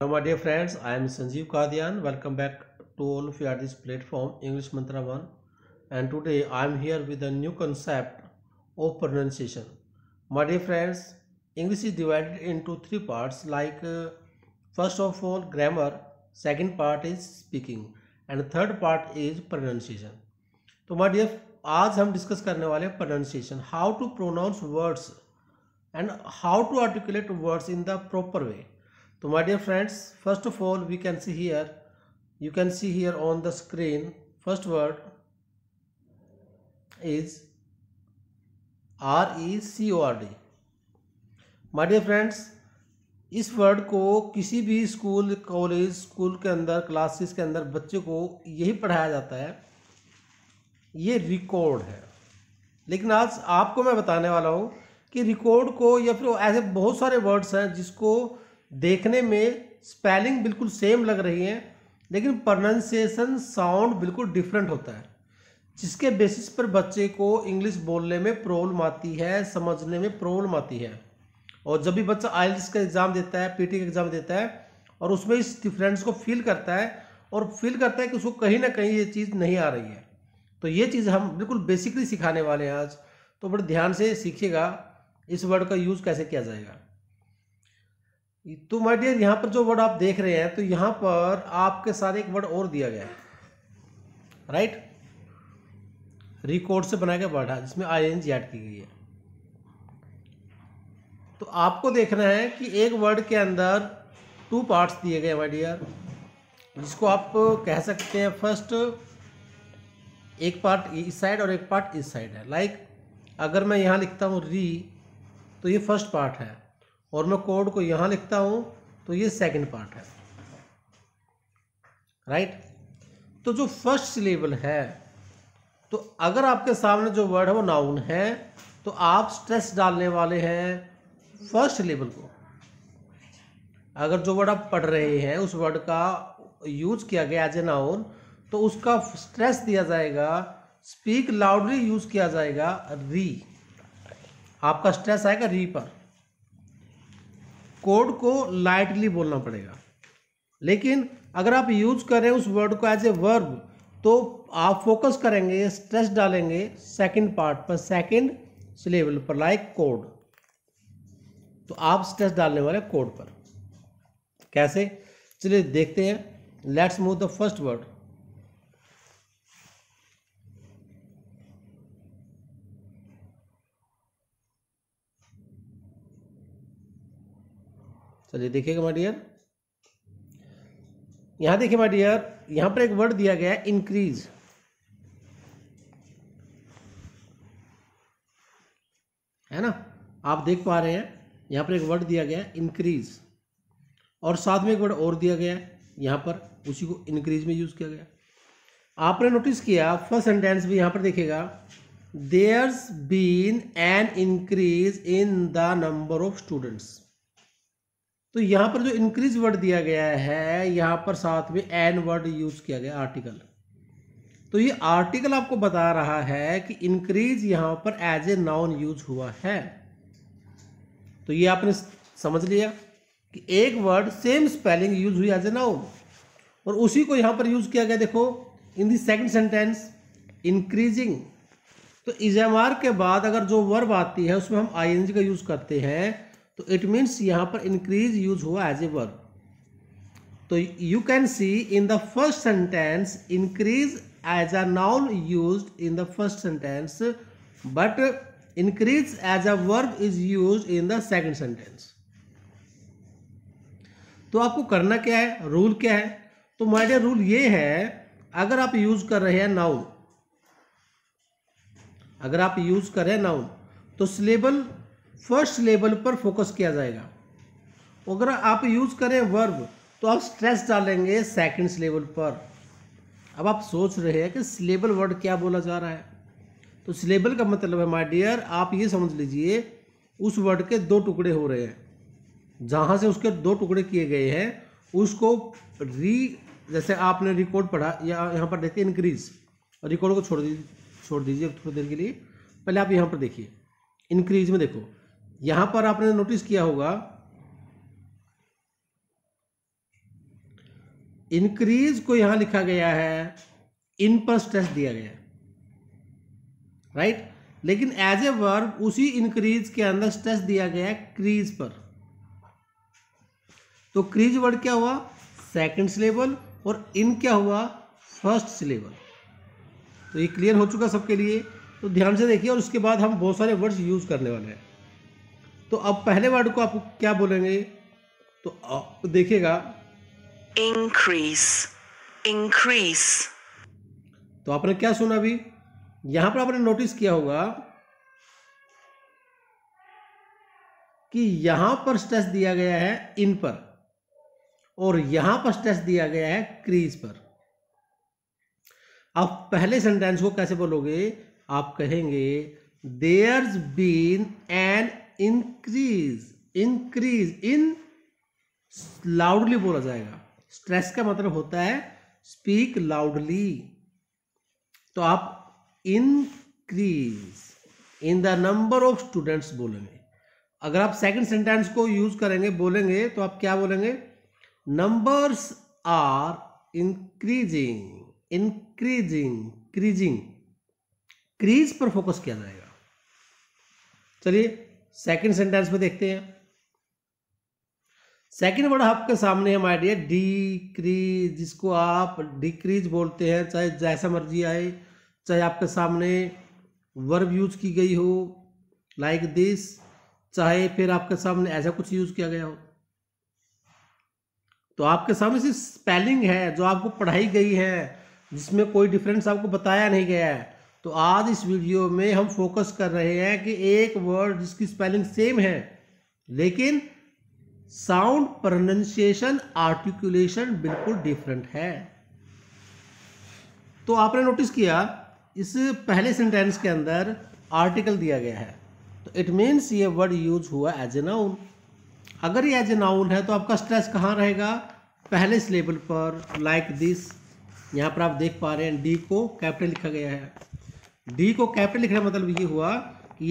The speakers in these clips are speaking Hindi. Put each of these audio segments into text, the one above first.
Hello, my dear friends. I am Sanjeev Kadian. Welcome back to all of you at this platform, English Mantra One. And today I am here with a new concept of pronunciation. My dear friends, English is divided into three parts. First of all, grammar. Second part is speaking, and third part is pronunciation. तो my dear, आज हम डिस्कस करने वाले हैं pronunciation. How to pronounce words and how to articulate words in the proper way. So my dear friends, first of all we can see here, you can see here on the screen, first word is RECORD. My dear friends, इस वर्ड को किसी भी स्कूल कॉलेज स्कूल के अंदर क्लासेस के अंदर बच्चे को यही पढ़ाया जाता है, ये रिकॉर्ड है। लेकिन आज आपको मैं बताने वाला हूँ कि रिकॉर्ड को या फिर ऐसे बहुत सारे वर्ड्स हैं जिसको देखने में स्पेलिंग बिल्कुल सेम लग रही है, लेकिन प्रोनाउंसिएशन साउंड बिल्कुल डिफरेंट होता है, जिसके बेसिस पर बच्चे को इंग्लिश बोलने में प्रॉब्लम आती है, समझने में प्रॉब्लम आती है। और जब भी बच्चा आइल्स का एग्ज़ाम देता है, पीटी का एग्ज़ाम देता है और उसमें इस डिफरेंस को फील करता है और फील करता है कि उसको कहीं ना कहीं ये चीज़ नहीं आ रही है, तो ये चीज़ हम बिल्कुल बेसिकली सिखाने वाले हैं आज। तो बड़े ध्यान से सीखिएगा इस वर्ड का यूज़ कैसे किया जाएगा। तो माय डियर, यहाँ पर जो वर्ड आप देख रहे हैं, तो यहाँ पर आपके साथ एक वर्ड और दिया गया है, राइट। रिकॉर्ड से बनाया गया वर्ड है जिसमें ING ऐड की गई है। तो आपको देखना है कि एक वर्ड के अंदर टू पार्ट्स दिए गए माय डियर, जिसको आप कह सकते हैं फर्स्ट, एक पार्ट इस साइड और एक पार्ट इस साइड है। लाइक अगर मैं यहाँ लिखता हूँ री, तो ये फर्स्ट पार्ट है, और मैं कोड को यहाँ लिखता हूँ तो ये सेकंड पार्ट है, राइट। तो जो फर्स्ट सिलेबल है, तो अगर आपके सामने जो वर्ड है वो नाउन है, तो आप स्ट्रेस डालने वाले हैं फर्स्ट सिलेबल को। अगर जो वर्ड आप पढ़ रहे हैं उस वर्ड का यूज किया गया एज ए नाउन, तो उसका स्ट्रेस दिया जाएगा, स्पीक लाउडली यूज किया जाएगा री, आपका स्ट्रेस आएगा री पर। कोड को लाइटली बोलना पड़ेगा। लेकिन अगर आप यूज करें उस वर्ड को एज ए वर्ब, तो आप फोकस करेंगे, स्ट्रेस डालेंगे सेकंड पार्ट पर, सेकंड सिलेबल पर, लाइक कोड। तो आप स्ट्रेस डालने वाले कोड पर। कैसे, चलिए देखते हैं। Let's move the first word. चलिए देखिएगा माय डियर, यहां देखिए माय डियर, यहां पर एक वर्ड दिया गया है इंक्रीज, है ना। आप देख पा रहे हैं यहां पर एक वर्ड दिया गया है इंक्रीज, और साथ में एक वर्ड और दिया गया है यहां पर, उसी को इंक्रीज में यूज किया गया। आपने नोटिस किया फर्स्ट सेंटेंस भी यहां पर देखिएगा, there's been an increase in the number of students. तो यहां पर जो इंक्रीज वर्ड दिया गया है, यहां पर साथ में एन वर्ड यूज किया गया, आर्टिकल। तो ये आर्टिकल आपको बता रहा है कि इंक्रीज यहां पर एज ए नाउन यूज हुआ है। तो ये आपने समझ लिया कि एक वर्ड सेम स्पेलिंग यूज हुई एज ए नाउन, और उसी को यहां पर यूज किया गया। देखो इन दी सेकंड सेंटेंस इंक्रीजिंग, तो इजमार के बाद अगर जो वर्ब आती है उसमें हम ING का यूज करते हैं, तो इट मीन्स यहां पर इंक्रीज यूज हुआ एज ए वर्ब। तो you can see in the first sentence increase as a noun used in the first sentence, but increase as a verb is used in the second sentence. तो आपको करना क्या है, रूल क्या है? तो माय डियर, रूल ये है, अगर आप यूज कर रहे हैं नाउन, अगर आप यूज कर रहे हैं नाउन, तो सिलेबल फर्स्ट सिलेबल पर फोकस किया जाएगा। अगर आप यूज करें वर्ब, तो आप स्ट्रेस डालेंगे सेकंड सिलेबल पर। अब आप सोच रहे हैं कि सिलेबल वर्ड क्या बोला जा रहा है, तो सिलेबल का मतलब है माय डियर, आप ये समझ लीजिए उस वर्ड के दो टुकड़े हो रहे हैं, जहां से उसके दो टुकड़े किए गए हैं उसको जैसे आपने रिकॉर्ड पढ़ा, या यहाँ पर देखिए इंक्रीज, रिकॉर्ड को छोड़ दीजिए थोड़ी देर के लिए। पहले आप यहाँ पर देखिए इंक्रीज में, देखो यहाँ पर आपने नोटिस किया होगा इंक्रीज को यहां लिखा गया है इन पर स्ट्रेस दिया गया है, राइट। लेकिन एज ए वर्ब उसी इंक्रीज के अंदर स्ट्रेस दिया गया है क्रीज पर। तो क्रीज वर्ड क्या हुआ, सेकंड सिलेबल, और इन क्या हुआ, फर्स्ट सिलेबल। तो ये क्लियर हो चुका सबके लिए। तो ध्यान से देखिए, और उसके बाद हम बहुत सारे वर्ड्स यूज करने वाले हैं। तो अब पहले वर्ड को आप क्या बोलेंगे, तो आप देखिएगा increase, increase, तो आपने क्या सुना अभी, यहां पर आपने नोटिस किया होगा कि यहां पर स्ट्रेस दिया गया है इन पर, और यहां पर स्ट्रेस दिया गया है क्रीज पर। आप पहले सेंटेंस को कैसे बोलोगे, आप कहेंगे there's been an increase, increase in loudly बोला जाएगा। स्ट्रेस का मतलब होता है स्पीक लाउडली। तो आप increase in the number of students बोलेंगे। अगर आप सेकंड सेंटेंस को यूज करेंगे, बोलेंगे, तो आप क्या बोलेंगे, numbers are increasing, increasing, creasing, crease पर फोकस किया जाएगा। चलिए सेकंड सेंटेंस में देखते हैं। सेकंड वर्ड आपके सामने है माय डियर, डिक्रीज, जिसको आप डिक्रीज बोलते हैं, चाहे जैसा मर्जी आए, चाहे आपके सामने वर्ब यूज की गई हो लाइक दिस, चाहे फिर आपके सामने ऐसा कुछ यूज किया गया हो। तो आपके सामने सिर्फ स्पेलिंग है जो आपको पढ़ाई गई है, जिसमें कोई डिफरेंस आपको बताया नहीं गया है। तो आज इस वीडियो में हम फोकस कर रहे हैं कि एक वर्ड जिसकी स्पेलिंग सेम है लेकिन साउंड, प्रोनाउंसिएशन, आर्टिकुलेशन बिल्कुल डिफरेंट है। तो आपने नोटिस किया इस पहले सेंटेंस के अंदर आर्टिकल दिया गया है, तो इट मीन्स ये वर्ड यूज हुआ एज ए नाउन। अगर ये एज ए नाउन है तो आपका स्ट्रेस कहाँ रहेगा, पहले सिलेबल पर, लाइक दिस। यहाँ पर आप देख पा रहे हैं डी को कैपिटल लिखा गया है। डी को कैपिटल लिखने का मतलब ये हुआ कि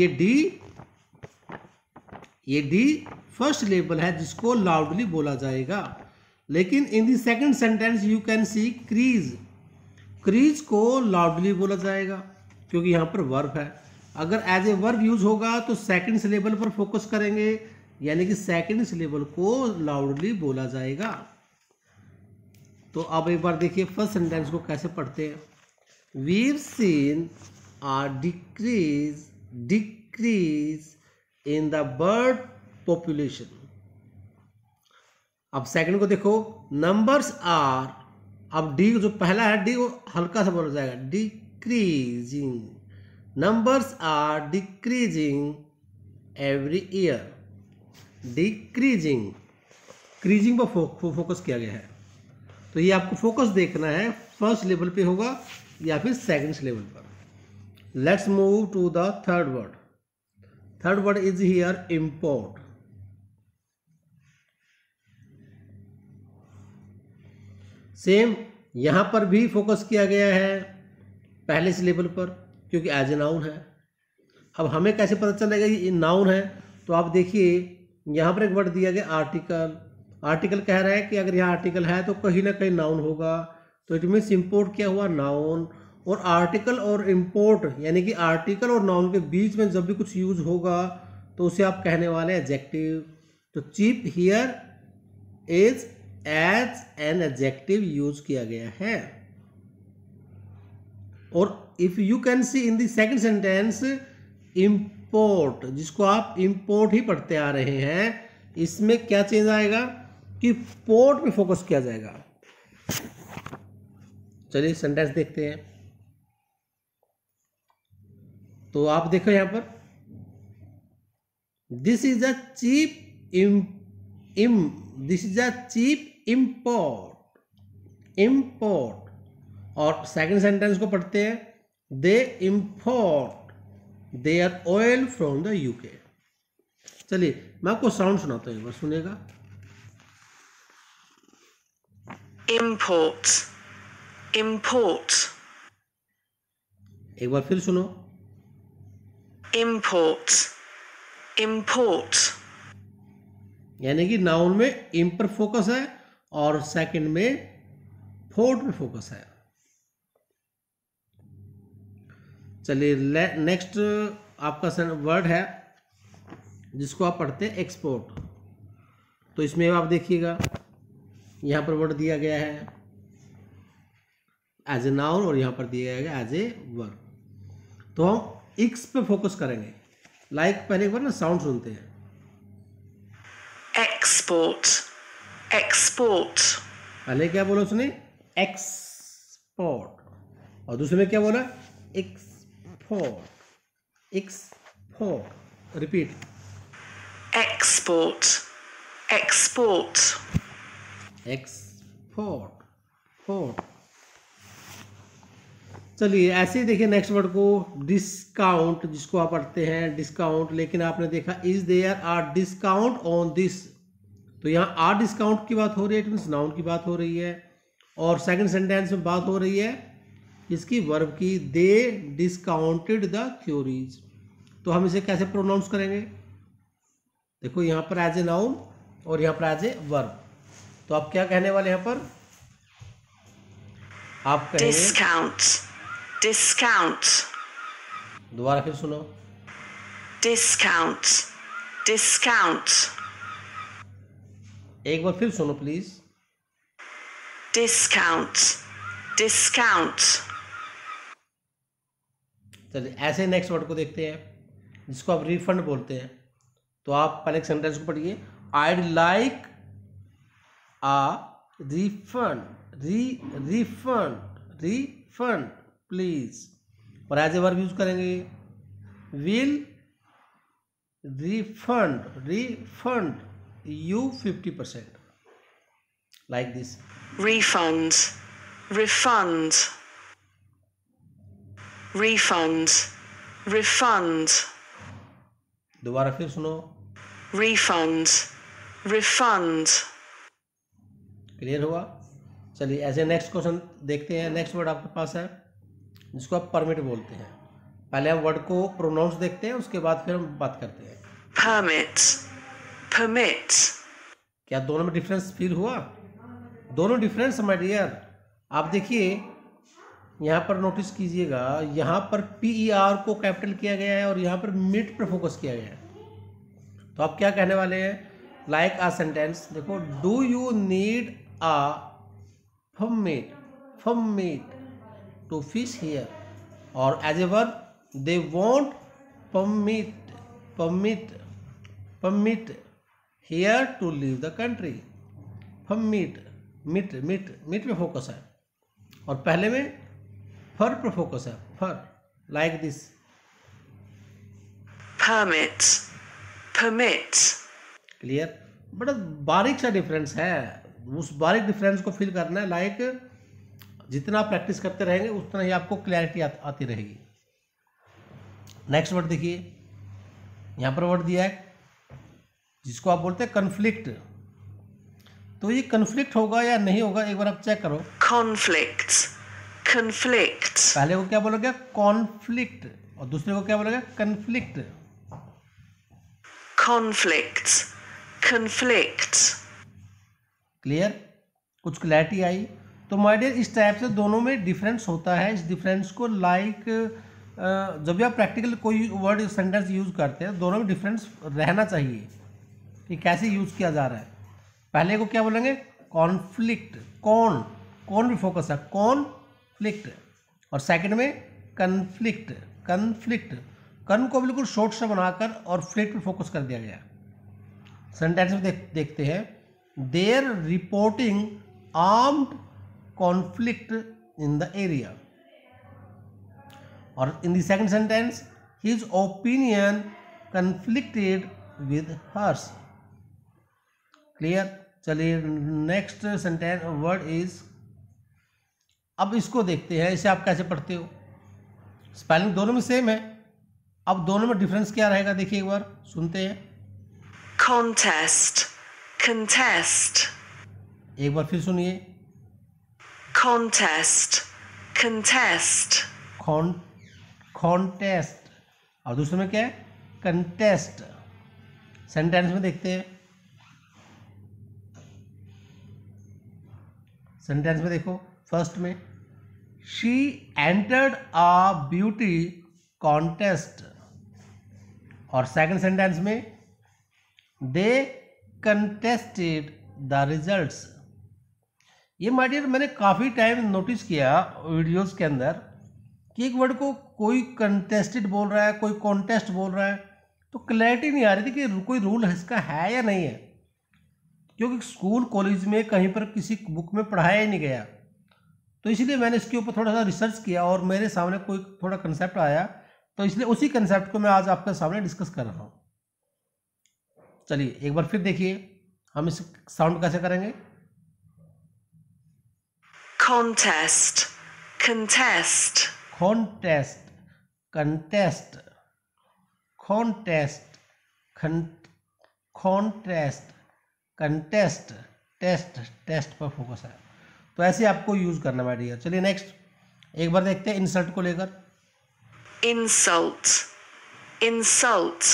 ये डी फर्स्ट सिलेबल है जिसको लाउडली बोला जाएगा। लेकिन इन the second sentence you can C crease, crease को लाउडली बोला जाएगा क्योंकि यहाँ पर वर्ब है। अगर एज ए वर्ब यूज होगा तो सेकंड सिलेबल पर फोकस करेंगे, यानी कि सेकंड सिलेबल को लाउडली बोला जाएगा। तो अब एक बार देखिए फर्स्ट सेंटेंस को कैसे पढ़ते हैं। We've seen a decrease in the bird population. अब सेकंड को देखो, नंबर्स आर, अब डी जो पहला है डी को हल्का सा बोला जाएगा, decreasing, numbers are decreasing every year, decreasing, creasing पर फोकस किया गया है। तो ये आपको फोकस देखना है फर्स्ट लेवल पे होगा या फिर सेकंड लेवल पर। Let's move to the third word. Third word is here import. Same यहां पर भी फोकस किया गया है पहले सिलेबल पर क्योंकि एज ए नाउन है। अब हमें कैसे पता चलेगा ये नाउन है, तो आप देखिए यहां पर एक वर्ड दिया गया आर्टिकल। आर्टिकल कह रहा है कि अगर यहाँ आर्टिकल है तो कहीं ना कहीं नाउन होगा, तो इट मीन्स इम्पोर्ट क्या हुआ, नाउन। और आर्टिकल और इम्पोर्ट यानी कि आर्टिकल और नाउन के बीच में जब भी कुछ यूज होगा तो उसे आप कहने वाले हैं एडजेक्टिव। तो cheap here is as an adjective use किया गया है। और if you can see in the second sentence import, जिसको आप इम्पोर्ट ही पढ़ते आ रहे हैं, इसमें क्या चेंज आएगा कि पोर्ट पे फोकस किया जाएगा। चलिए सेंटेंस देखते हैं। तो आप देखो यहां पर this is a cheap this is a cheap import. और सेकंड सेंटेंस को पढ़ते हैं, they import their oil from the UK. चलिए मैं आपको साउंड सुनाता हूं, एक बार सुनिएगा। import, import, एक बार फिर सुनो, import, import, यानी कि नाउन में इम पर फोकस है और सेकंड में फोर्ट पे फोकस है। चलिए नेक्स्ट आपका वर्ड है जिसको आप पढ़ते हैं एक्सपोर्ट। तो इसमें आप देखिएगा यहाँ पर वर्ड दिया गया है एज ए नाउन और यहाँ पर दिया गया एज ए वर्ब। तो हम एक्स पे फोकस करेंगे। पहले एक बार ना साउंड सुनते हैं। export, export, पहले क्या बोला उसने? एक्सपोर्ट। और दूसरे में क्या बोला? Export, export. Repeat. export, export, export, fort. चलिए ऐसे ही देखिए नेक्स्ट वर्ड को, डिस्काउंट, जिसको आप पढ़ते हैं डिस्काउंट, लेकिन आपने देखा is there are discount on this. तो यहाँ आर डिस्काउंट की बात हो रही है, इट मीन्स नाउन की बात हो रही है। और सेकंड सेंटेंस में बात हो रही है इसकी वर्ब की, दे डिस्काउंटेड द क्यूरीज। तो हम इसे कैसे प्रोनाउंस करेंगे? देखो यहाँ पर एज ए नाउन और यहाँ पर एज ए वर्ब। तो आप क्या कहने वाले यहाँ पर? आप कहेंगे discount, discount, दोबारा फिर सुनो। discount, discount, एक बार फिर सुनो प्लीज। discount, discount, चलिए ऐसे नेक्स्ट वर्ड को देखते हैं जिसको आप रिफंड बोलते हैं। तो आप पहले एक सेंटेंस को पढ़िए, I'd like a refund, refund, refund please. और एज ए वर्ब यूज करेंगे, will refund, refund you 50%, like this. refund, refund, refund, refund, दोबारा फिर सुनो। refund, refund, क्लियर हुआ? चलिए ऐसे नेक्स्ट क्वेश्चन देखते हैं। नेक्स्ट वर्ड आपके पास है जिसको आप परमिट बोलते हैं। पहले हम वर्ड को प्रोनाउंस देखते हैं, उसके बाद फिर हम बात करते हैं। permit, permit, क्या दोनों में डिफरेंस फील हुआ? दोनों डिफरेंस माय डियर। आप देखिए यहाँ पर नोटिस कीजिएगा, यहाँ पर PER को कैपिटल किया गया है और यहाँ पर मिट पर फोकस किया गया है। तो आप क्या कहने वाले हैं? लाइक अ सेंटेंस देखो, do you need a permit, permit to fish here. और as a verb, they want permit, permit, permit here to leave the country. Permit, mit, mit, मिट पे फोकस है और पहले में फर पे फोकस है, फर, like this. permit, permit, clear? बड़ा बारीक सा डिफरेंस है, उस बारीक डिफरेंस को फील करना है। लाइक जितना आप प्रैक्टिस करते रहेंगे उतना ही आपको क्लैरिटी आती रहेगी। नेक्स्ट वर्ड देखिए, यहाँ पर वर्ड दिया है जिसको आप बोलते हैं कन्फ्लिक्ट। तो ये कन्फ्लिक्ट होगा या नहीं होगा, एक बार आप चेक करो। conflict, conflict, पहले को क्या बोला गया? कॉन्फ्लिक्ट। और दूसरे को क्या बोला गया? कन्फ्लिक्ट। conflict, conflict, clear? कुछ क्लैरिटी आई? तो माय डियर इस टाइप से दोनों में डिफरेंस होता है। इस डिफरेंस को लाइक जब भी आप प्रैक्टिकल कोई वर्ड सेंटेंस यूज करते हैं, दोनों में डिफरेंस रहना चाहिए कि कैसे यूज किया जा रहा है। पहले को क्या बोलेंगे? कॉन्फ्लिक्ट, कौन, कौन भी फोकस है, कॉन्फ्लिक्ट। और सेकंड में कन्फ्लिक्ट, कन्फ्लिक्ट, कन को बिल्कुल शॉर्ट सा बनाकर और फ्लिक्ट पे फोकस कर दिया गया। सेंटेंस में देखते हैं, there reporting armed conflict in the area. और in the second sentence, his opinion conflicted with hers. Clear? चलिए नेक्स्ट सेंटेंस वर्ड इज, अब इसको देखते हैं, इसे आप कैसे पढ़ते हो। स्पेलिंग दोनों में सेम है, अब दोनों में डिफरेंस क्या रहेगा देखिए, एक बार सुनते हैं। contest, contest, एक बार फिर सुनिए। contest, contest, contest. और दूसरे में क्या है? कंटेस्ट। सेंटेंस में देखते हैं, सेंटेंस में देखो, फर्स्ट में she entered a beauty contest, और सेकंड सेंटेंस में दे कंटेस्टेड द रिजल्ट्स। ये माय डियर मैंने काफ़ी टाइम नोटिस किया वीडियोस के अंदर कि एक वर्ड को कोई कंटेस्टेड बोल रहा है, कोई कॉन्टेस्ट बोल रहा है, तो क्लैरिटी नहीं आ रही थी कि कोई रूल इसका है या नहीं है, क्योंकि स्कूल कॉलेज में कहीं पर किसी बुक में पढ़ाया ही नहीं गया। तो इसलिए मैंने इसके ऊपर थोड़ा सा रिसर्च किया और मेरे सामने कोई थोड़ा कंसेप्ट आया, तो इसलिए उसी कंसेप्ट को मैं आज आपके सामने डिस्कस कर रहा हूँ। चलिए एक बार फिर देखिए हम इस साउंड कैसे करेंगे। contest, contest, contest, contest, contest, contest, contest, test, test पर फोकस है, तो ऐसे आपको यूज करना है डियर। चलिए नेक्स्ट एक बार देखते हैं इंसल्ट को लेकर। insult, insult,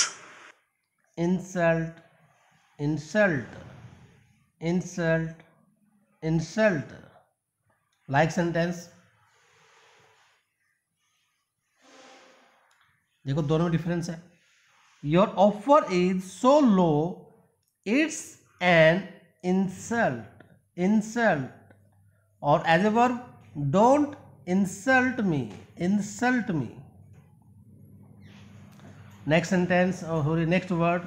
insult, insult, insult, insult, like sentence. देखो दोनों में डिफरेंस है। Your offer is so low it's an insult, insult, और as a verb don't insult me, insult me. Next sentence और नेक्स्ट वर्ड,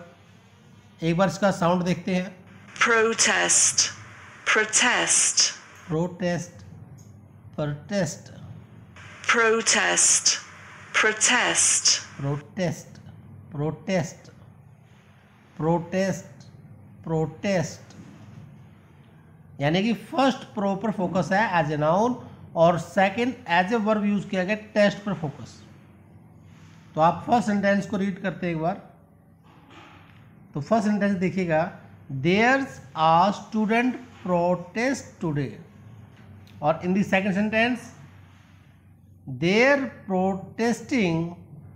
एक बार इसका साउंड देखते हैं। protest, protest, protest, protest, protest, protest, protest, protest, protest, protest, यानी कि फर्स्ट प्रो पर फोकस है एज ए नाउन और second as a verb use किया गया टेस्ट पर फोकस। तो आप फर्स्ट सेंटेंस को रीड करते हैं एक बार। तो फर्स्ट सेंटेंस देखिएगा, there's a student protest today, और in the second sentence they're protesting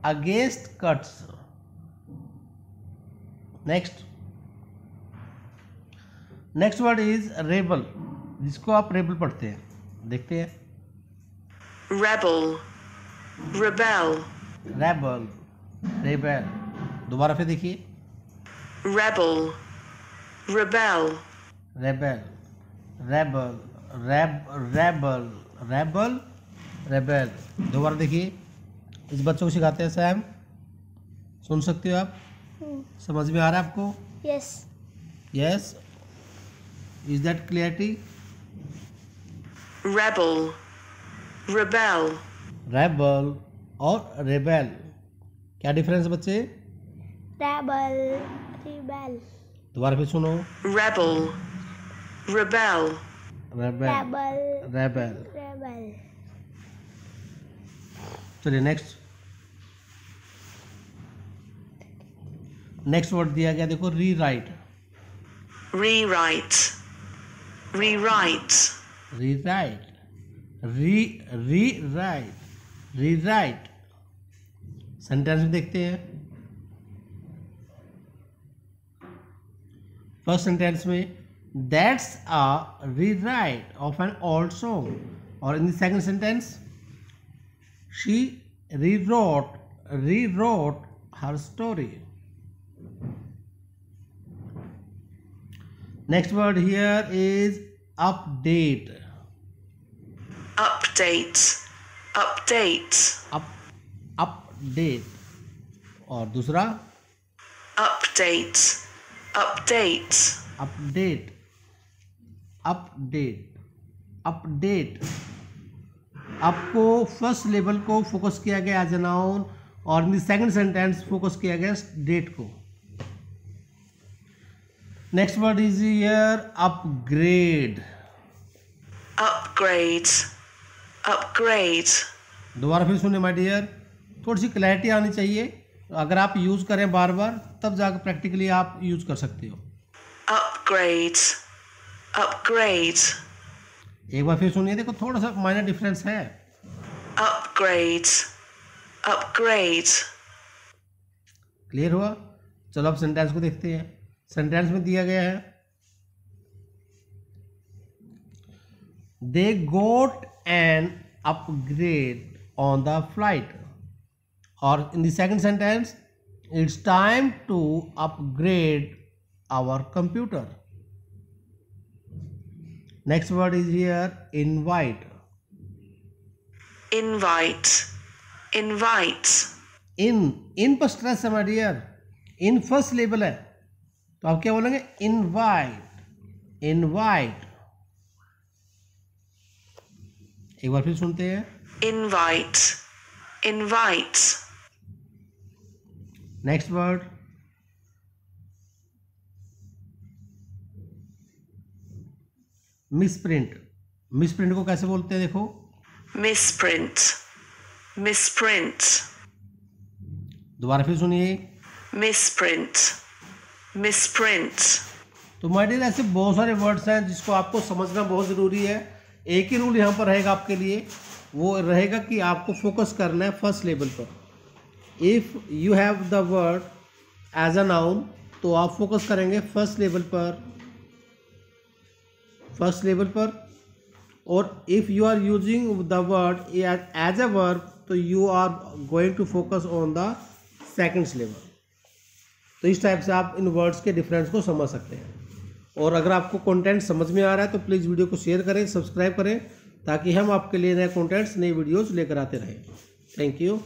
against cuts. Next next word is rebel, जिसको आप रेबल पढ़ते हैं, देखते हैं। rebel, rebel, रेबल, रेबल, दोबारा फिर देखिए। rebel, rebel, rebel, rebel, rebel, rebel, rebel, दोबारा देखिए। इस बच्चों को सिखाते हैं सैम, सुन सकते हो आप? समझ में आ रहा है आपको? Yes. Yes, is that clarity? rebel, rebel, rebel और रेबल, क्या डिफरेंस बच्चे? रेबल, रिबेल, दोबारा फिर सुनो। rebel, rebel, rebel, rebel, rebel. Rebel, चलिए नेक्स्ट नेक्स्ट वर्ड दिया गया, देखो rewrite, rewrite, rewrite, rewrite, rewrite, rewrite. Sentence में देखते हैं। फर्स्ट सेंटेंस में that's a rewrite of an old song, और in the second sentence she rewrote her story. Next word here is update. update, update, Update, और दूसरा update, update, update, update। आपको फर्स्ट लेवल को फोकस किया गया एज ए नाउन, और in the second sentence focus किया गया डेट को। Next word is here upgrade, upgrade, upgrade, दोबारा फिर सुने माय डियर, थोड़ी सी क्लैरिटी आनी चाहिए। अगर आप यूज करें बार बार तब जाकर प्रैक्टिकली आप यूज कर सकते हो। upgrade, upgrade, एक बार फिर सुनिए, देखो थोड़ा सा माइनर डिफरेंस है। upgrade, upgrade, क्लियर हुआ? चलो अब सेंटेंस को देखते हैं। सेंटेंस में दिया गया है they got an upgrade on the flight, और in the second sentence it's time to upgrade our computer. Next word is here invite. invite, invite, in पर स्ट्रेस है my dear, in first level है, तो आप क्या बोलेंगे? Invite, invite. एक बार फिर सुनते हैं. invite, invite, next word misprint. Misprint को कैसे बोलते हैं? देखो, misprint, misprint, दोबारा फिर सुनिए. misprint, misprint, तो माय डियर ऐसे बहुत सारे वर्ड्स हैं जिसको आपको समझना बहुत ज़रूरी है. एक ही रूल यहाँ पर रहेगा आपके लिए, वो रहेगा कि आपको फोकस करना है फर्स्ट लेवल पर. If you have the word as a noun, तो आप फोकस करेंगे फर्स्ट लेवल पर, फर्स्ट लेवल पर. और if you are using the word as a verb, तो you are going to focus on the seconds level. तो इस टाइप से आप इन वर्ड्स के डिफरेंस को समझ सकते हैं. और अगर आपको कंटेंट समझ में आ रहा है तो प्लीज़ वीडियो को शेयर करें, सब्सक्राइब करें, ताकि हम आपके लिए नए कंटेंट्स, नई वीडियोज़ लेकर आते रहें. Thank you.